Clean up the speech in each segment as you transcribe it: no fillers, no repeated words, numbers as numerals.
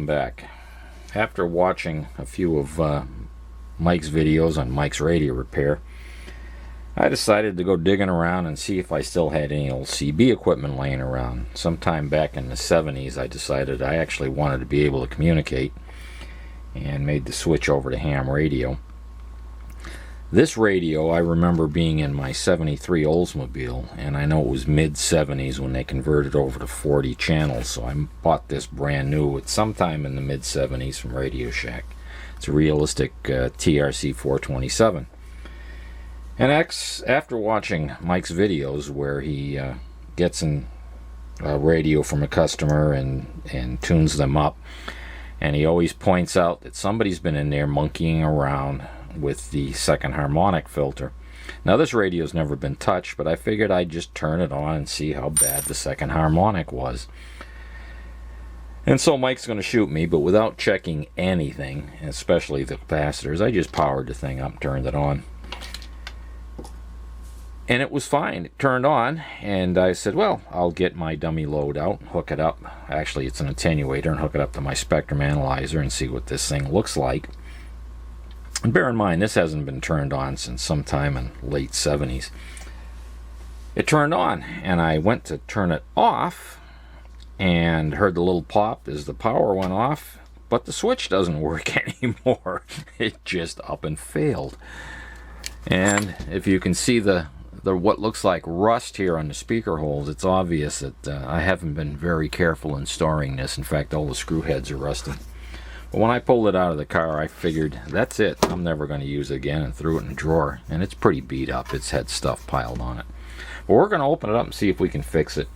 back. After watching a few of Mike's videos on Mike's radio repair, I decided to go digging around and see if I still had any old CB equipment laying around. Sometime back in the 70s, I decided I actually wanted to be able to communicate and made the switch over to ham radio. This radio I remember being in my 73 Oldsmobile, and I know it was mid-70s when they converted over to 40 channels, so I bought this brand new at sometime in the mid-70s from Radio Shack. It's a realistic TRC 427. And after watching Mike's videos where he gets a radio from a customer and tunes them up, and he always points out that somebody's been in there monkeying around with the second harmonic filter. Now this radio's never been touched, but I figured I'd just turn it on and see how bad the second harmonic was. And so Mike's going to shoot me, but without checking anything, especially the capacitors, I just powered the thing up, turned it on. And it was fine. It turned on, and I said, well, I'll get my dummy load out, hook it up. Actually, it's an attenuator, and hook it up to my spectrum analyzer and see what this thing looks like. And bear in mind, this hasn't been turned on since sometime in late 70s. It turned on, and I went to turn it off and heard the little pop as the power went off, but the switch doesn't work anymore. It just up and failed. And if you can see the what looks like rust here on the speaker holes, it's obvious that I haven't been very careful in storing this. In fact, all the screw heads are rusted. But when I pulled it out of the car, I figured, that's it, I'm never going to use it again, and threw it in a drawer. And it's pretty beat up. It's had stuff piled on it. But we're going to open it up and see if we can fix it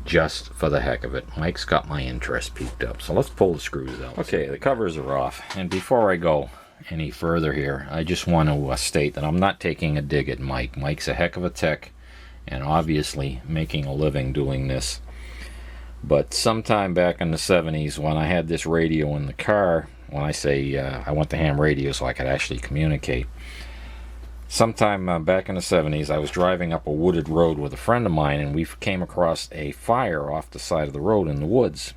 just for the heck of it. Mike's got my interest peaked up, so let's pull the screws out. Okay, the covers are off. And before I go any further here, I just want to state that I'm not taking a dig at Mike. Mike's a heck of a tech, and obviously making a living doing this. But sometime back in the 70s, when I had this radio in the car, when I say I went to ham radio so I could actually communicate, sometime back in the 70s, I was driving up a wooded road with a friend of mine, and we came across a fire off the side of the road in the woods.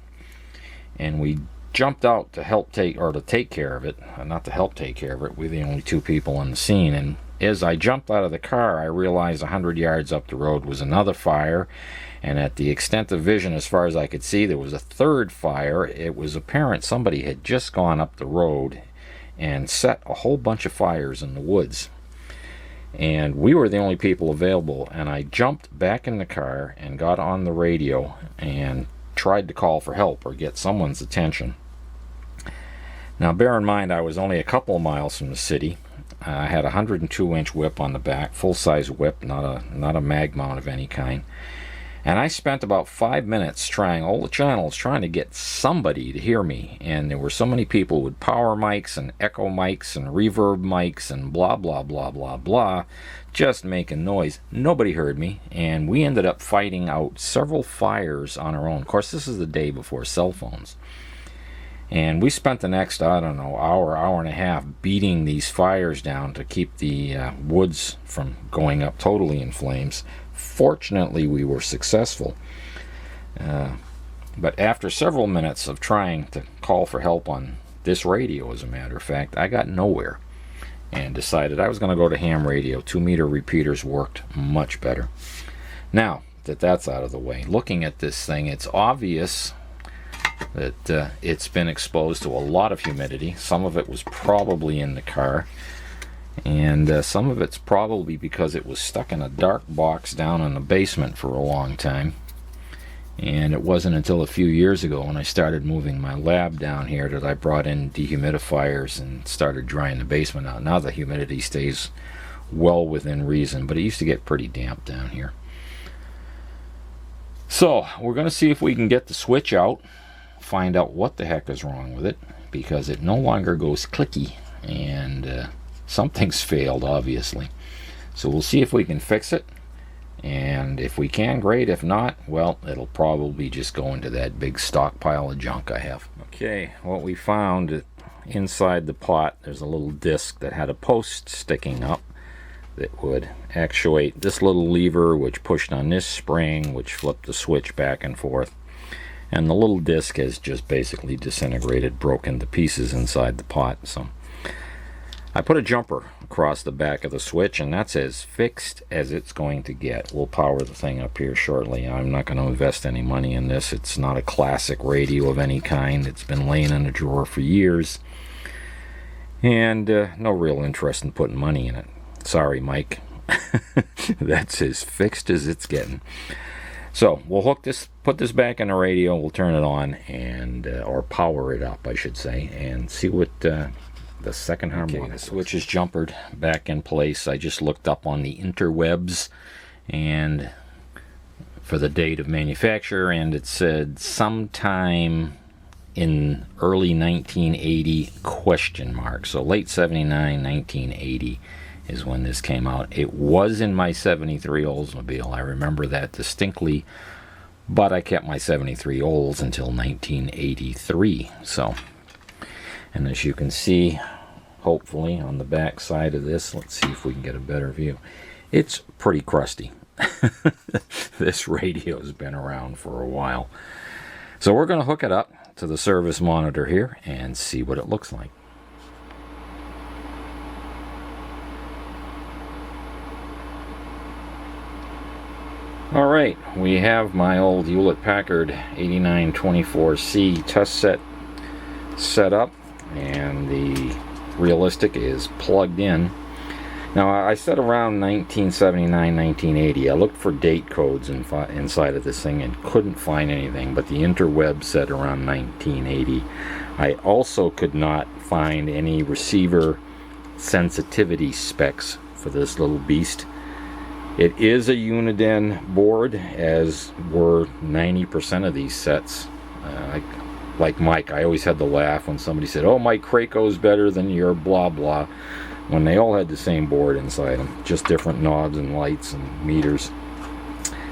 And we jumped out to help take care of it. Not to help take care of it, we're the only two people on the scene. And as I jumped out of the car, I realized 100 yards up the road was another fire. And at the extent of vision, as far as I could see, there was a third fire. It was apparent somebody had just gone up the road and set a whole bunch of fires in the woods. And we were the only people available. And I jumped back in the car and got on the radio and tried to call for help or get someone's attention. Now, bear in mind, I was only a couple of miles from the city. I had a 102-inch whip on the back, full-size whip, not a mag mount of any kind. And I spent about 5 minutes trying all the channels, trying to get somebody to hear me. And there were so many people with power mics and echo mics and reverb mics and blah, blah, blah, blah, blah, just making noise. Nobody heard me, and we ended up fighting out several fires on our own. Of course, this is the day before cell phones. And we spent the next, I don't know, hour and a half beating these fires down to keep the woods from going up totally in flames. Fortunately, we were successful. But after several minutes of trying to call for help on this radio, as a matter of fact, I got nowhere and decided I was going to go to ham radio. 2-meter repeaters worked much better. Now that that's out of the way, looking at this thing, it's obvious that it's been exposed to a lot of humidity. Some of it was probably in the car, and some of it's probably because it was stuck in a dark box down in the basement for a long time. And it wasn't until a few years ago when I started moving my lab down here that I brought in dehumidifiers and started drying the basement out. Now the humidity stays well within reason, but it used to get pretty damp down here. So we're going to see if we can get the switch out, find out what the heck is wrong with it, because it no longer goes clicky, and something's failed, obviously. So we'll see if we can fix it, and if we can, great. If not, well, it'll probably just go into that big stockpile of junk I have. Okay, what we found inside the pot, there's a little disc that had a post sticking up that would actuate this little lever, which pushed on this spring, which flipped the switch back and forth. And the little disc has just basically disintegrated, broken to pieces inside the pot. So I put a jumper across the back of the switch, and that's as fixed as it's going to get. We'll power the thing up here shortly. I'm not going to invest any money in this. It's not a classic radio of any kind. It's been laying in a drawer for years, and no real interest in putting money in it. Sorry, Mike. That's as fixed as it's getting. So we'll put this back in the radio, we'll turn it on, and or power it up, I should say, and see what the second harmonic. Okay, the switch is jumpered back in place. I just looked up on the interwebs and for the date of manufacture, and it said sometime in early 1980 ? So late 79, 1980 is when this came out. It was in my 73 Oldsmobile. I remember that distinctly, but I kept my 73 Olds until 1983. So, and as you can see, hopefully on the back side of this, let's see if we can get a better view. It's pretty crusty. This radio's been around for a while. So we're going to hook it up to the service monitor here and see what it looks like. Alright, we have my old Hewlett-Packard 8924C test set up, and the realistic is plugged in. Now I said around 1979, 1980. I looked for date codes inside of this thing and couldn't find anything, but the interweb said around 1980. I also could not find any receiver sensitivity specs for this little beast. It is a Uniden board, as were 90% of these sets. Like Mike, I always had to laugh when somebody said, "Oh, my Krako's better than your blah blah," when they all had the same board inside them, just different knobs and lights and meters.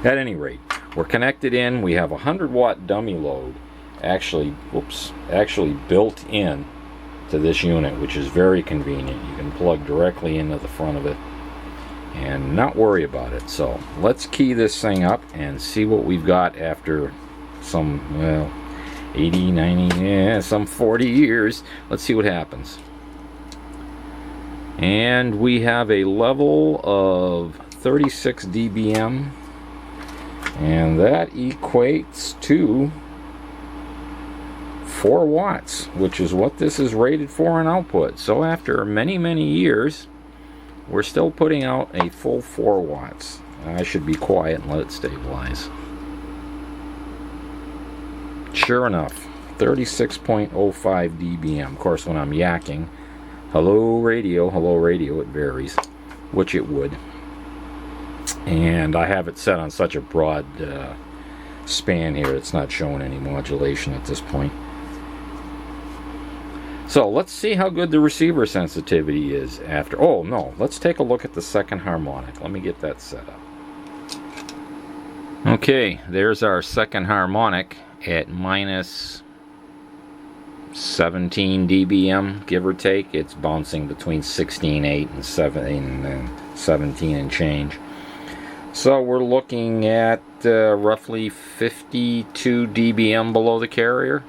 At any rate, we're connected in. We have a 100-watt dummy load actually built in to this unit, which is very convenient. You can plug directly into the front of it and not worry about it. So let's key this thing up and see what we've got after some, well, 80, 90, yeah, some 40 years. Let's see what happens. And we have a level of 36 dBm, and that equates to 4 watts, which is what this is rated for in output. So after many, many years, we're still putting out a full 4 watts. I should be quiet and let it stabilize. Sure enough, 36.05 dBm. Of course, when I'm yakking, hello radio, it varies, which it would. And I have it set on such a broad span here, it's not showing any modulation at this point. So let's see how good the receiver sensitivity is after. Oh no, let's take a look at the second harmonic. Let me get that set up. Okay, there's our second harmonic at minus 17 dBm, give or take. It's bouncing between 16.8 and 17 and change. So we're looking at roughly 52 dBm below the carrier.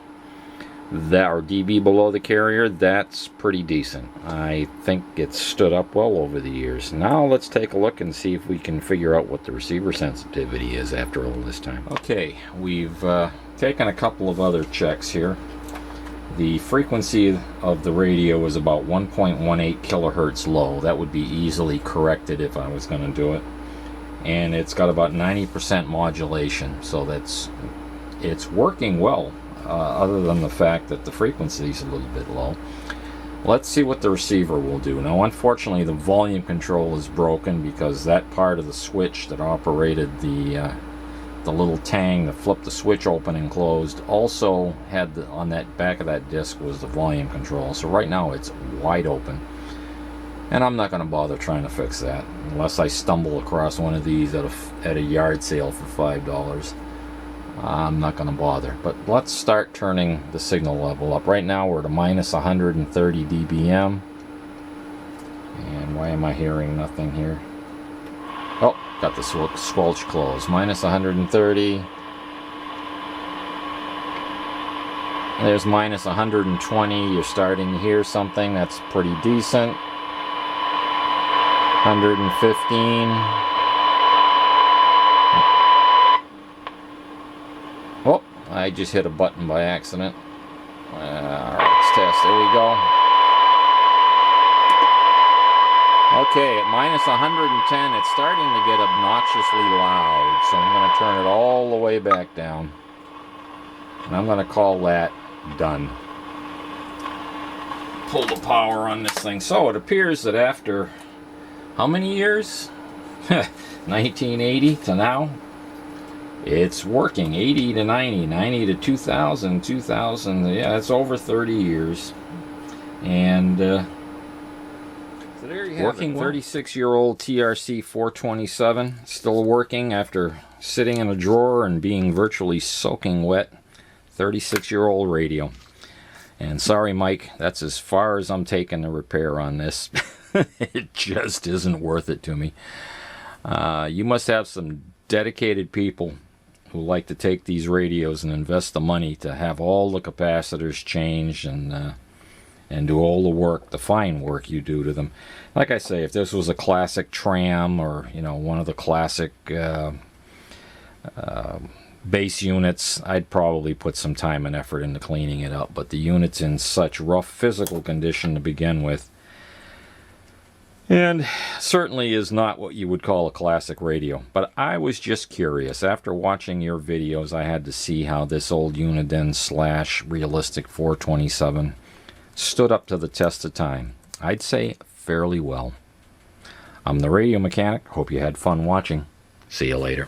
That, or dB below the carrier. That's pretty decent. I think it's stood up well over the years. Now let's take a look and see if we can figure out what the receiver sensitivity is after all this time. Okay, we've taken a couple of other checks here. The frequency of the radio is about 1.18 kilohertz low. That would be easily corrected if I was going to do it. And it's got about 90% modulation, so it's working well. Other than the fact that the frequency is a little bit low. Let's see what the receiver will do. Now, unfortunately, the volume control is broken because that part of the switch that operated the little tang that flipped the switch open and closed also had on that back of that disc was the volume control. So right now it's wide open, and I'm not going to bother trying to fix that unless I stumble across one of these at a yard sale for $5. I'm not going to bother, but let's start turning the signal level up. Right now we're at a minus 130 dBm, and why am I hearing nothing here? Oh, got the squelch closed. Minus 130. There's minus 120. You're starting to hear something that's pretty decent. 115. Oh, I just hit a button by accident. Alright, let's test. There we go. Okay, at minus 110, it's starting to get obnoxiously loud, so I'm going to turn it all the way back down. And I'm going to call that done. Pull the power on this thing. So it appears that after how many years? 1980 to now, it's working. 80 to 90, 90 to 2000, 2000, yeah, it's over 30 years. And so there you have working it. 36-year-old TRC 427, still working after sitting in a drawer and being virtually soaking wet. 36-year-old radio. And sorry, Mike, that's as far as I'm taking the repair on this. It just isn't worth it to me. You must have some dedicated people who like to take these radios and invest the money to have all the capacitors changed and do all the work, the fine work you do to them. Like I say, if this was a classic tram or, you know, one of the classic base units, I'd probably put some time and effort into cleaning it up. But the unit's in such rough physical condition to begin with, and certainly is not what you would call a classic radio. But I was just curious. After watching your videos, I had to see how this old Uniden / realistic 427 stood up to the test of time. I'd say fairly well. I'm the Radio Mechanic. Hope you had fun watching. See you later.